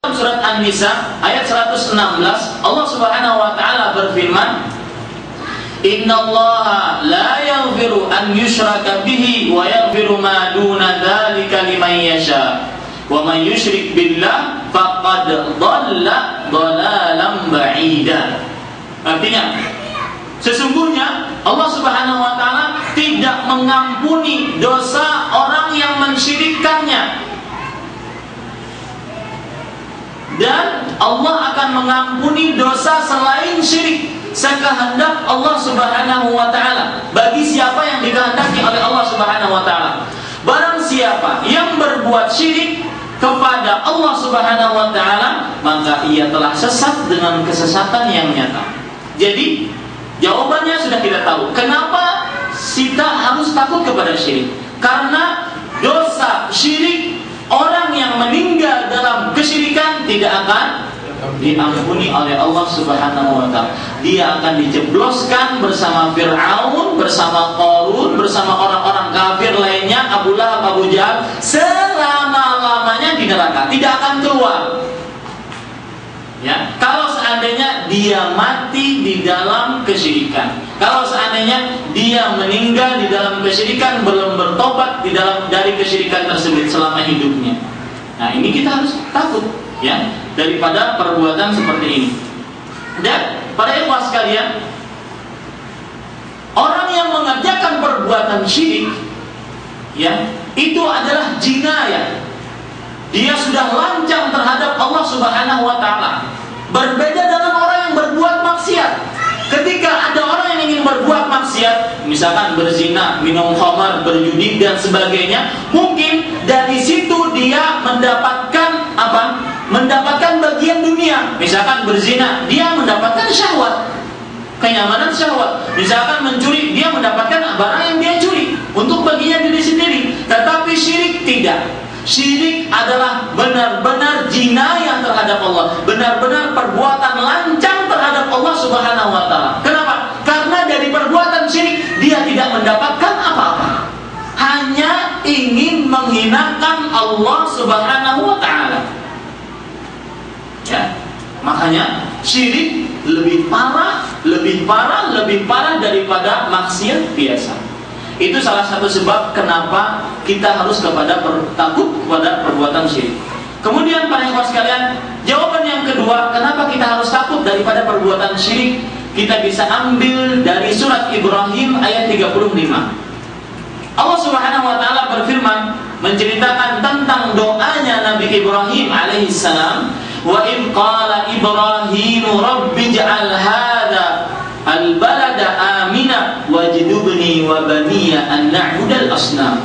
Surat An-Nisa ayat 116, Allah Subhanahu wa taala berfirman, "Innallaha la yaghfiru an yushraka bihi wa yaghfiru ma duna dzalika liman yasha. Wa man yusyrik billah faqad dhalla dhalalan ba'ida." Artinya, sesungguhnya Allah Subhanahu wa taala tidak mengampuni dosa orang yang mensyirikkannya. Dan Allah akan mengampuni dosa selain syirik sekehendak Allah Subhanahu wa taala, bagi siapa yang dikehendaki oleh Allah Subhanahu wa taala. Barang siapa yang berbuat syirik kepada Allah Subhanahu wa taala, maka ia telah sesat dengan kesesatan yang nyata. Jadi, jawabannya sudah kita tahu. Kenapa kita harus takut kepada syirik? Karena dosa syirik, orang yang meninggal dalam kesyirikan tidak akan diampuni oleh Allah Subhanahu wa taala. Dia akan dijebloskan bersama Fir'aun, bersama Qarun, bersama orang-orang kafir lainnya, Abu Lahab, Abu Jahal, selama-lamanya di neraka, tidak akan keluar. Ya, kalau seandainya dia mati di dalam kesyirikan, kalau seandainya dia meninggal di dalam kesyirikan, belum bertobat dari kesyirikan tersebut selama hidupnya. Nah, ini kita harus takut ya daripada perbuatan seperti ini. Dan para ikhwah sekalian, orang yang mengerjakan perbuatan syirik ya, itu adalah jinayah. Dia sudah lancang terhadap Allah Subhanahu wa taala. Berbeda dengan orang yang berbuat maksiat. Ketika ada orang yang ingin berbuat maksiat, misalkan berzina, minum khamar, berjudi dan sebagainya, mungkin dari situ dia mendapatkan apa? Mendapatkan bagian dunia. Misalkan berzina, dia mendapatkan syahwat, kenyamanan syahwat. Misalkan mencuri, dia mendapatkan barang yang dia curi untuk baginya diri sendiri. Tetapi syirik tidak. Syirik adalah benar-benar jinayah terhadap Allah, benar-benar perbuatan lancang terhadap Allah Subhanahu wa taala. Kenapa? Karena dari perbuatan syirik dia tidak mendapatkan apa-apa, hanya ingin menghinakan Allah Subhanahu wa taala. Ya, makanya syirik lebih parah daripada maksiat biasa. Itu salah satu sebab kenapa kita harus takut kepada perbuatan syirik. Kemudian para ikhwan sekalian, jawaban yang kedua, kenapa kita harus takut daripada perbuatan syirik, kita bisa ambil dari surat Ibrahim ayat 35. Allah Subhanahu wa taala berfirman menceritakan tentang doanya Nabi Ibrahim alaihissalam, wa in qala Ibrahim rabbi ij'al hadza al-balada amina wajnubni wa baniya an na'budal asnam.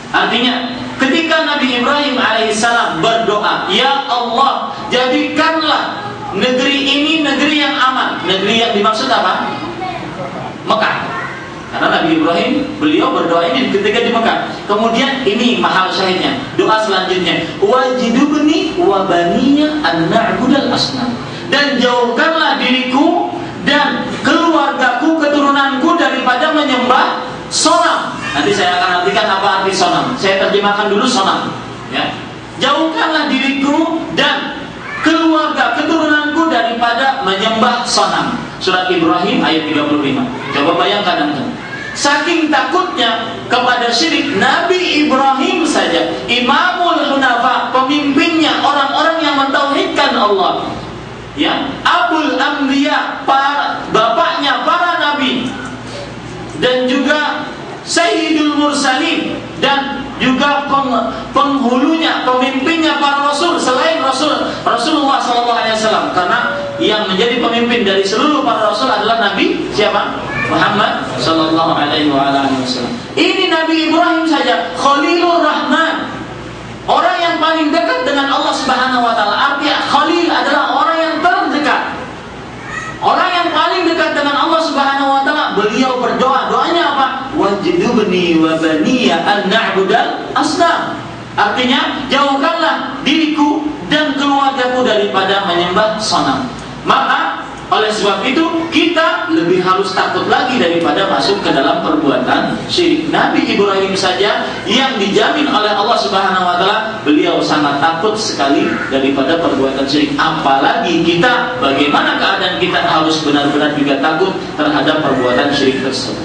Artinya, ketika Nabi Ibrahim alaihissalam berdoa, ya Allah, jadikanlah negeri ini negeri yang aman. Negeri yang dimaksud apa? Mekah. Karena Nabi Ibrahim, beliau berdoa ini ketika di Mekah. Kemudian ini mahal syahidnya, doa selanjutnya, wajnubni wa baniya an na'budal asnam. Dan jauhkanlah diriku dan keluargaku, keturunanku daripada menyembah sonam. Nanti saya akan artikan apa arti sonam. Saya terjemahkan dulu sonam ya. Jauhkanlah diriku dan keluarga, keturunanku daripada menyembah sonam. Surat Ibrahim ayat 35. Coba bayangkan anda, saking takutnya kepada syirik, Nabi Ibrahim saja, Imamul Hunafa, pemimpinnya orang-orang yang mentauhidkan Allah ya, Abul Anbiya, bapaknya para nabi, dan juga Sayyidul Mursalin, dan juga penghulunya, pemimpinnya para rasul selain Rasulullah SAW. Karena yang menjadi pemimpin dari seluruh para rasul adalah Nabi siapa? Muhammad SAW. Ini Nabi Ibrahim saja, Khalilur Rahman, orang yang paling dekat dengan Allah Subhanahu wa taala. Artinya Khalil adalah orang yang terdekat, orang yang paling dekat dengan Allah Subhanahu wa taala. Beliau berdoa, doanya apa? Wajnubni wa baniya an na'budal asnam. Artinya, jauhkanlah diriku dan keluargaku daripada menyembah sonam. Maka Oleh sebab itu kita lebih harus takut lagi daripada masuk ke dalam perbuatan syirik. Nabi Ibrahim saja yang dijamin oleh Allah Subhanahu wa taala, beliau sangat takut sekali daripada perbuatan syirik. Apalagi kita, bagaimana keadaan kita harus benar-benar juga takut terhadap perbuatan syirik tersebut.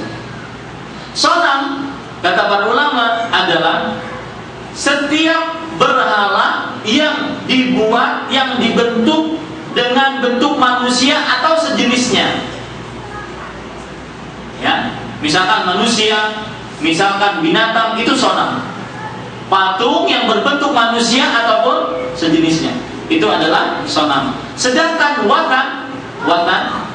Sonam, kata para ulama, adalah setiap berhala yang dibuat, yang dibentuk dengan bentuk manusia atau sejenisnya. Ya, misalkan manusia, misalkan binatang, itu sonam. Patung yang berbentuk manusia ataupun sejenisnya, itu adalah sonam. Sedangkan watan,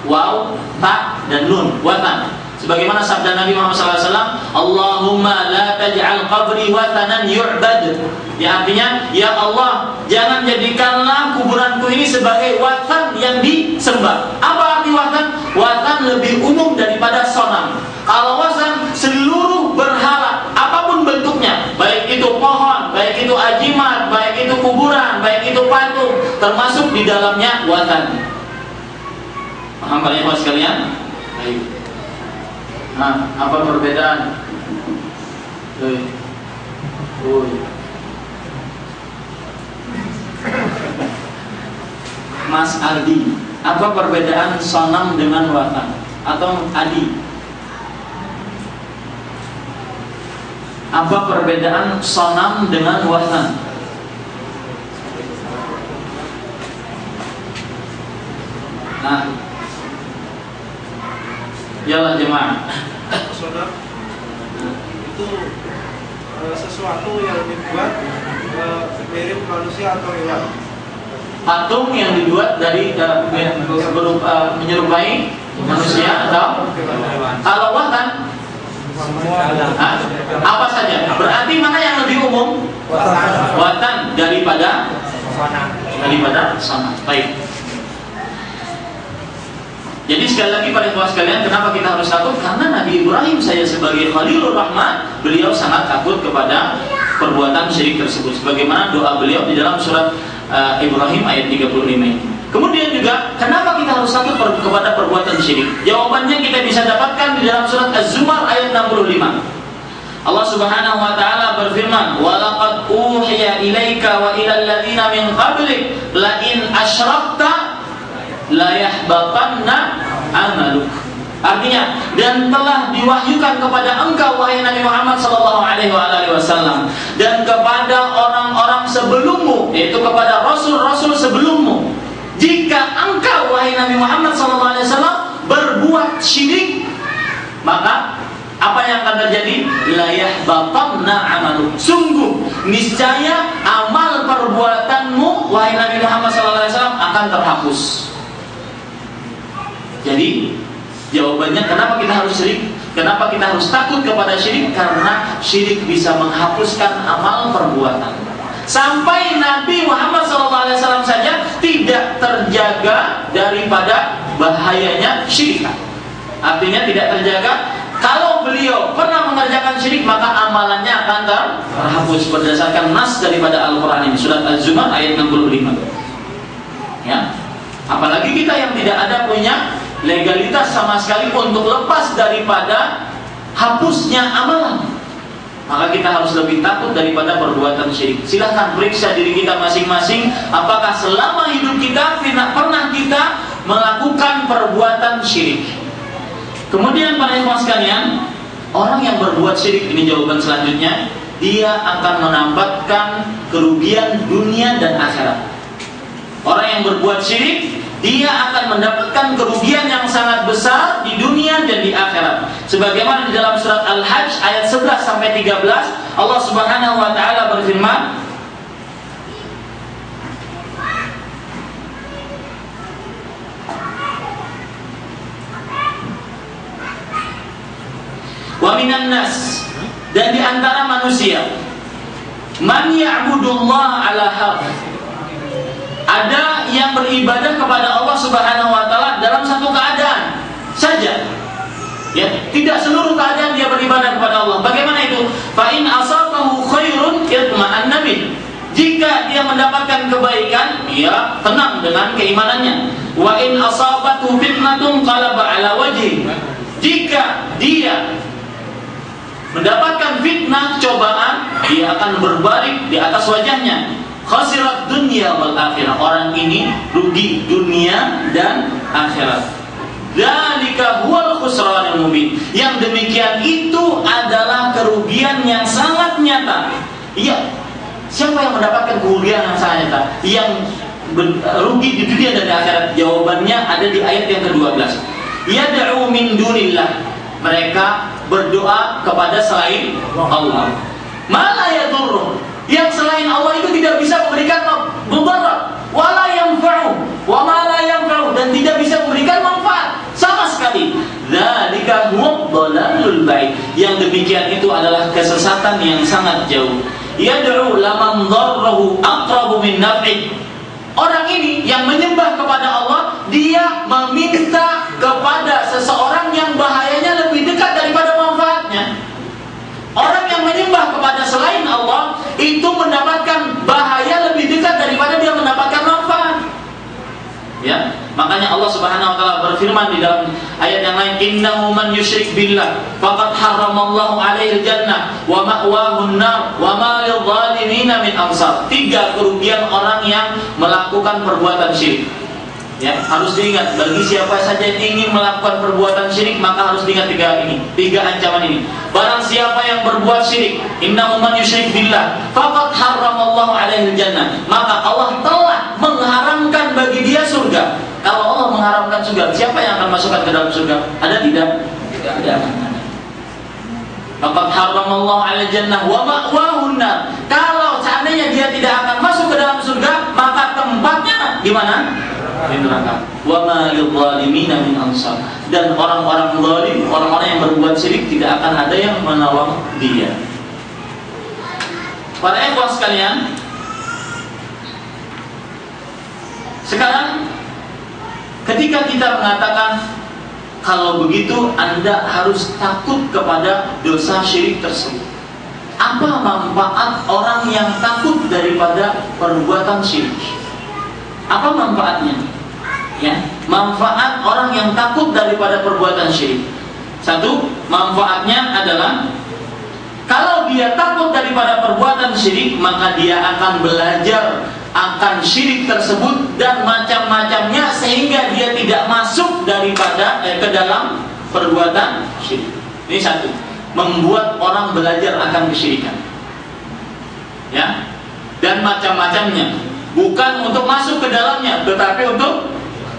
waw, ta dan nun, watan. Sebagaimana sabda Nabi Muhammad SAW, Allahumma la taj'al qabri watanan yu'bad. Ya, artinya, ya Allah, jangan jadikanlah kuburanku ini sebagai watan yang disembah. Apa arti watan? Watan lebih umum daripada sonam. Kalau watan, seluruh berhala, apapun bentuknya, baik itu pohon, baik itu ajimat, baik itu kuburan, baik itu patung, termasuk di dalamnya watan. Paham kalian sekalian? Baik. Nah, apa perbedaan? Mas Adi, apa perbedaan sonam dengan watan? Atau Adi, apa perbedaan sonam dengan watan? Nah, yalah jemaah. Sonam itu sesuatu yang dibuat mirip manusia atau hewan. Patung yang dibuat dari menyerupai manusia atau kalau watan apa saja. Berarti mana yang lebih umum? Watan daripada sonam. Baik. Jadi sekali lagi para ikhwah sekalian, kenapa kita harus takut? Karena Nabi Ibrahim saya sebagai Khalilur Rahman, beliau sangat takut kepada perbuatan syirik tersebut. Sebagaimana doa beliau di dalam surat Ibrahim ayat 35 ini. Kemudian juga, kenapa kita harus takut kepada perbuatan syirik? Jawabannya kita bisa dapatkan di dalam surat Az-Zumar ayat 65. Allah Subhanahu wa taala berfirman, "Wa laqad uhiya ilaika wa ilal ladzina min qablik la in asyrakta la yahbatanna amaluk." Artinya, dan telah diwahyukan kepada engkau wahai Nabi Muhammad sallallahu alaihi wasallam dan kepada orang-orang sebelummu, yaitu kepada rasul-rasul sebelummu, jika engkau wahai Nabi Muhammad sallallahu alaihi wasallam berbuat syirik, maka apa yang akan terjadi? La yahbatanna amaluk. Sungguh niscaya amal perbuatanmu wahai Nabi Muhammad sallallahu alaihi wasallam akan terhapus. Jadi jawabannya kenapa kita harus syirik? Kenapa kita harus takut kepada syirik? Karena syirik bisa menghapuskan amal perbuatan. Sampai Nabi Muhammad SAW saja tidak terjaga daripada bahayanya syirik. Artinya tidak terjaga. Kalau beliau pernah mengerjakan syirik, maka amalannya akan terhapus berdasarkan nas daripada Al-Quran ini. Surat Az-Zumar ayat 65. Ya. Apalagi kita yang tidak ada punya legalitas sama sekali untuk lepas daripada hapusnya amalan, maka kita harus lebih takut daripada perbuatan syirik. Silahkan periksa diri kita masing-masing, apakah selama hidup kita pernah kita melakukan perbuatan syirik. Kemudian para ikhwan sekalian, orang yang berbuat syirik, ini jawaban selanjutnya, dia akan mendapatkan kerugian dunia dan akhirat. Orang yang berbuat syirik, dia akan mendapatkan kerugian yang sangat besar di dunia dan di akhirat. Sebagaimana di dalam surat Al-Hajj ayat 11 sampai 13, Allah Subhanahu wa taala berfirman, "Wa minan nas", dan di antara manusia, "man ya'budullaha 'ala harf", ada yang beribadah kepada Allah Subhanahu wa taala dalam satu keadaan saja. Ya, tidak seluruh keadaan dia beribadah kepada Allah. Bagaimana itu? Fa in asabahu khairun itma'anna bih. Jika dia mendapatkan kebaikan, ia tenang dengan keimanannya. Wa in asabathu fitnatun qalaba ala wajhi. Jika dia mendapatkan fitnah, cobaan, dia akan berbalik di atas wajahnya. Khasirat dunya wal akhirah. Orang ini rugi dunia dan akhirat. Dzalika huwal khusranul mubin. Yang demikian itu adalah kerugian yang sangat nyata. Iya. Siapa yang mendapatkan kerugian yang sangat nyata? Yang rugi di dunia dan di akhirat. Jawabannya ada di ayat yang ke-12. Yad'u min dunillah. Mereka berdoa kepada selain Allah. Ma la yadurruh. Yang selain Allah itu tidak bisa memberikan mudarat, wala yanfa'u, wa ma la yanfa'u, dan tidak bisa memberikan manfaat sama sekali. Dzalika huwa dhalalul ba'id. Yang demikian itu adalah kesesatan yang sangat jauh. Yad'u laman dharrahu aqrabu min naf'i. Orang ini yang menyembah kepada Allah, dia meminta kepada seseorang yang bahayanya lebih dekat daripada manfaatnya. Orang yang menyembah kepada selain Allah itu mendapatkan bahaya lebih dekat daripada dia mendapatkan manfaat. Ya, makanya Allah Subhanahu wa taala berfirman di dalam ayat yang lain, innahu man yusyrik billah faqad haramallahu 'alaihi jannah wa ma'wahu an-nar wa ma lidh-dhalimin min ansar. 3 kerugian orang yang melakukan perbuatan syirik. Ya, harus diingat, bagi siapa saja yang ingin melakukan perbuatan syirik, maka harus diingat 3 ancaman ini. Barang siapa yang berbuat syirik, innahu man yusyrik billah faqad haramallahu 'alaihi jannah, maka Allah telah mengharamkan bagi dia surga. Kalau Allah mengharamkan surga, siapa yang akan masukkan ke dalam surga? Ada tidak? Tidak ada. Faqad haramallahu 'alaihi jannah wa ma'wahu an-nar. Kalau seandainya dia tidak akan masuk ke dalam surga, maka tempatnya di mana? Di neraka. Wa ma lidh-dhalimin min ansar. Dan orang-orang zalim, orang-orang yang berbuat syirik, tidak akan ada yang menolong dia. Para ikhwan sekalian, sekarang ketika kita mengatakan kalau begitu Anda harus takut kepada dosa syirik tersebut, apa manfaat orang yang takut daripada perbuatan syirik? Apa manfaatnya? Ya, manfaat orang yang takut daripada perbuatan syirik. 1, manfaatnya adalah kalau dia takut daripada perbuatan syirik, maka dia akan belajar akan syirik tersebut dan macam-macamnya sehingga dia tidak masuk daripada ke dalam perbuatan syirik. Ini 1, membuat orang belajar akan kesyirikan. Ya, dan macam-macamnya. Bukan untuk masuk ke dalamnya, tetapi untuk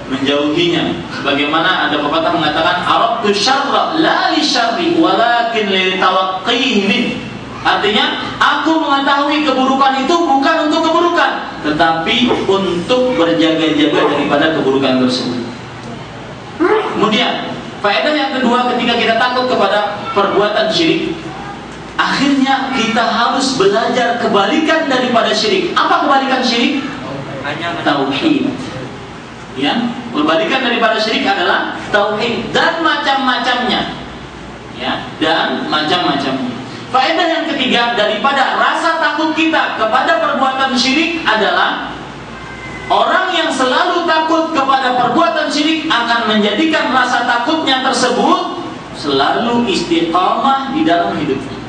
menjauhinya. Sebagaimana ada pepatah mengatakan, "Aradtu syarra la li syarri, walakin li tawaqqihi min." Artinya, aku mengetahui keburukan itu bukan untuk keburukan, tetapi untuk berjaga-jaga daripada keburukan tersebut. Kemudian, faedah yang kedua ketika kita takut kepada perbuatan syirik, akhirnya kita harus belajar kebalikan daripada syirik. Apa kebalikan syirik? Tauhid. Ya, kebalikan daripada syirik adalah tauhid dan macam-macamnya. Ya, dan macam-macamnya. Faedah yang ketiga daripada rasa takut kita kepada perbuatan syirik adalah orang yang selalu takut kepada perbuatan syirik akan menjadikan rasa takutnya tersebut selalu istiqamah di dalam hidupnya,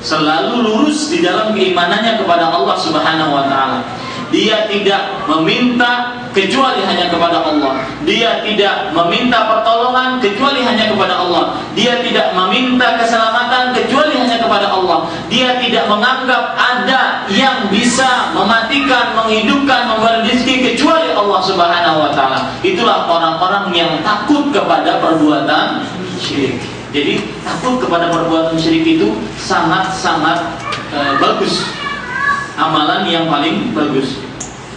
selalu lurus di dalam keimanannya kepada Allah Subhanahu wa taala. Dia tidak meminta kecuali hanya kepada Allah. Dia tidak meminta pertolongan kecuali hanya kepada Allah. Dia tidak meminta keselamatan kecuali hanya kepada Allah. Dia tidak menganggap ada yang bisa mematikan, menghidupkan, memberi rezeki kecuali Allah Subhanahu wa taala. Itulah orang-orang yang takut kepada perbuatan syirik. Jadi takut kepada perbuatan syirik itu sangat-sangat bagus, amalan yang paling bagus.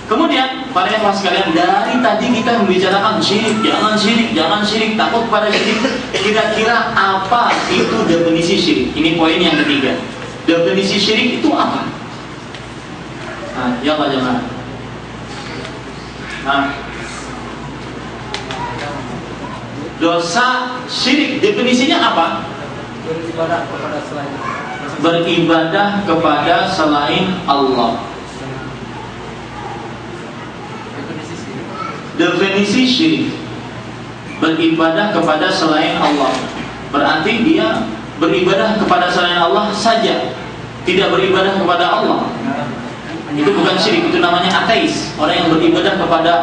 Kemudian para ikhwan sekalian, dari tadi kita membicarakan syirik, jangan syirik, takut pada syirik. Kira-kira apa itu definisi syirik? Ini poin yang ketiga. Definisi syirik itu apa? Nah, ya Pak Jemaah. Nah, dosa syirik definisinya apa? Beribadah kepada selain Beribadah kepada selain Allah. Definisi syirik, beribadah kepada selain Allah, berarti dia beribadah kepada selain Allah saja, tidak beribadah kepada Allah. Itu bukan syirik, itu namanya ateis, orang yang beribadah kepada